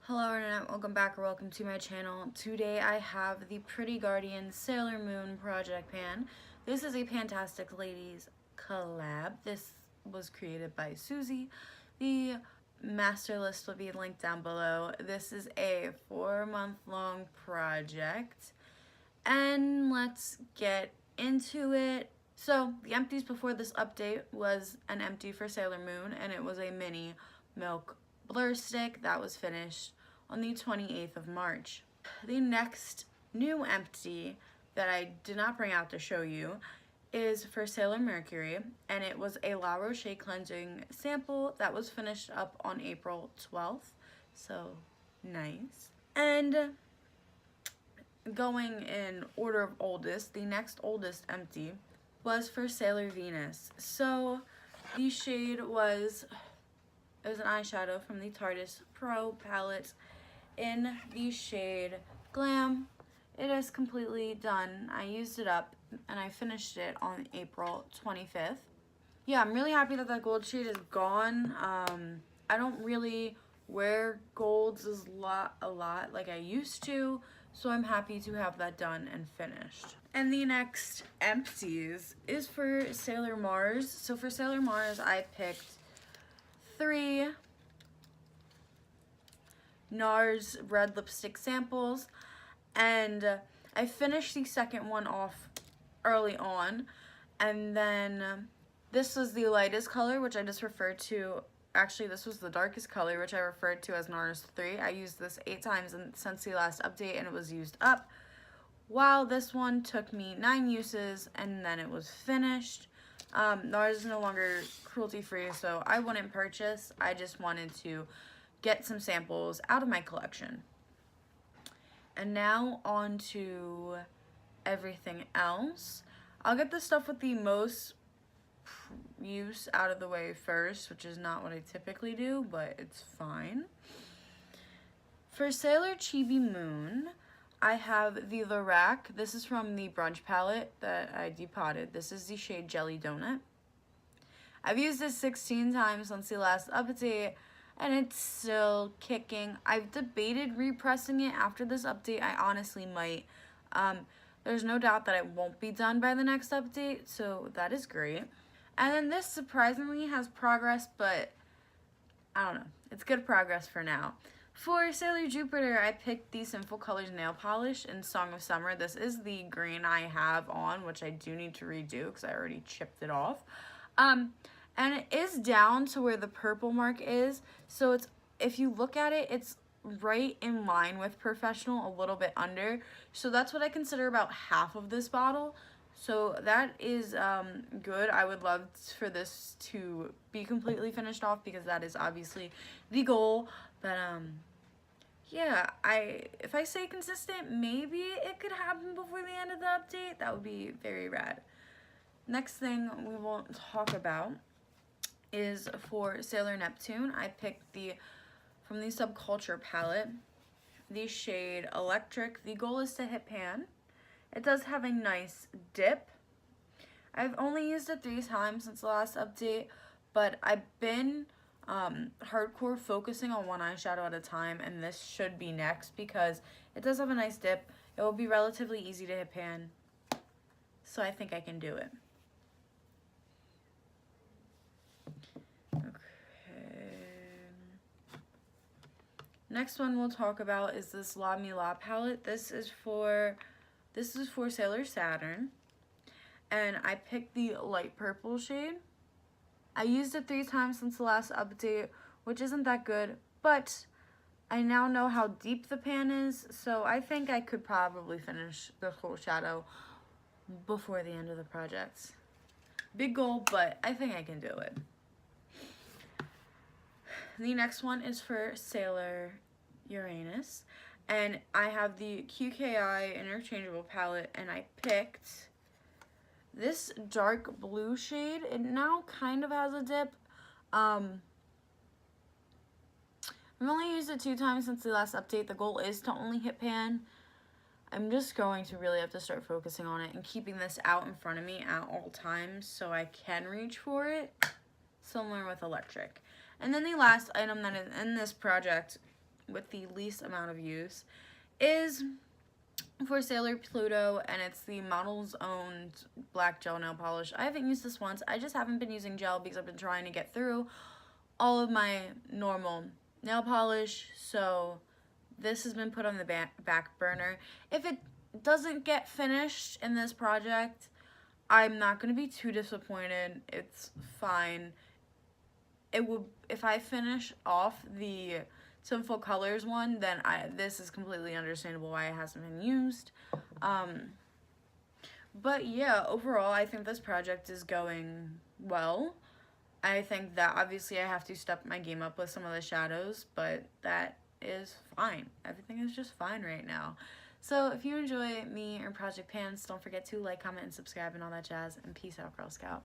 Hello Internet, welcome back or welcome to my channel. Today I have the Pretty Guardian Sailor Moon project pan. This is a Fantastic Ladies collab. This was created by Susie. The master list will be linked down below. This is a 4-month-long project and let's get into it. So the empties before this update was an empty for Sailor Moon, and it was a mini milk blur stick that was finished on the 28th of March. The next new empty that I did not bring out to show you is for Sailor Mercury, and it was a La Roche cleansing sample that was finished up on April 12th, so nice. And going in order of oldest, the next oldest empty was for Sailor Venus. So the shade was, it was an eyeshadow from the Tarte's Pro palette in the shade Glam. It is completely done. I used it up and I finished it on April 25th. Yeah, I'm really happy that gold shade is gone. I don't really wear golds a lot like I used to, so I'm happy to have that done and finished. And the next empties is for Sailor Mars. So for Sailor Mars, I picked 3 NARS red lipstick samples, and I finished the second one off early on, and then this was the lightest color, which I just referred to. Actually, this was the darkest color, which I referred to as NARS 3. I used this 8 times since the last update, and it was used up, while this one took me 9 uses, and then it was finished. NARS is no longer cruelty-free, so I wouldn't purchase. I just wanted to get some samples out of my collection. And now on to everything else. I'll get the stuff with the most use out of the way first, which is not what I typically do, but it's fine. For Sailor Chibi Moon, I have the Lorac. This is from the Brunch palette that I depotted. This is the shade Jelly Donut. I've used this 16 times since the last update, and it's still kicking. I've debated repressing it after this update. I honestly might. There's no doubt that it won't be done by the next update, so that is great. And then this surprisingly has progress, but I don't know. It's good progress for now. For Sailor Jupiter, I picked the Sinful Colors nail polish in Song of Summer. This is the green I have on, which I do need to redo because I already chipped it off. And it is down to where the purple mark is. So it's, if you look at it, it's right in line with Professional, a little bit under. So that's what I consider about half of this bottle. So that is good. I would love for this to be completely finished off because that is obviously the goal. But yeah, if I stay consistent, maybe it could happen before the end of the update. That would be very rad. Next thing we will talk about is for Sailor Neptune. I picked from the Subculture palette, the shade Electric. The goal is to hit pan. It does have a nice dip. I've only used it 3 times since the last update, but I've been hardcore focusing on one eyeshadow at a time, and this should be next because it does have a nice dip. It will be relatively easy to hit pan, so I think I can do it. Next one we'll talk about is this La Mila palette. This is for Sailor Saturn, and I picked the light purple shade. I used it 3 times since the last update, which isn't that good, but I now know how deep the pan is, so I think I could probably finish the whole shadow before the end of the project. Big goal, but I think I can do it. The next one is for Sailor Uranus, and I have the QKI interchangeable palette, and I picked this dark blue shade. It now kind of has a dip. I've only used it 2 times since the last update. The goal is to only hit pan. I'm just going to really have to start focusing on it and keeping this out in front of me at all times so I can reach for it, similar with Electric. And then the last item that is in this project with the least amount of use is for Sailor Pluto, and it's the Model's Own black gel nail polish. I haven't used this once. I just haven't been using gel because I've been trying to get through all of my normal nail polish, so this has been put on the back burner. If it doesn't get finished in this project, I'm not going to be too disappointed. It's fine. If I finish off the Sinful Colors one, then this is completely understandable why it hasn't been used. But yeah, overall, I think this project is going well. I think that obviously I have to step my game up with some of the shadows, but that is fine. Everything is just fine right now. So if you enjoy me or Project Pants, don't forget to like, comment, and subscribe and all that jazz. And peace out, Girl Scout.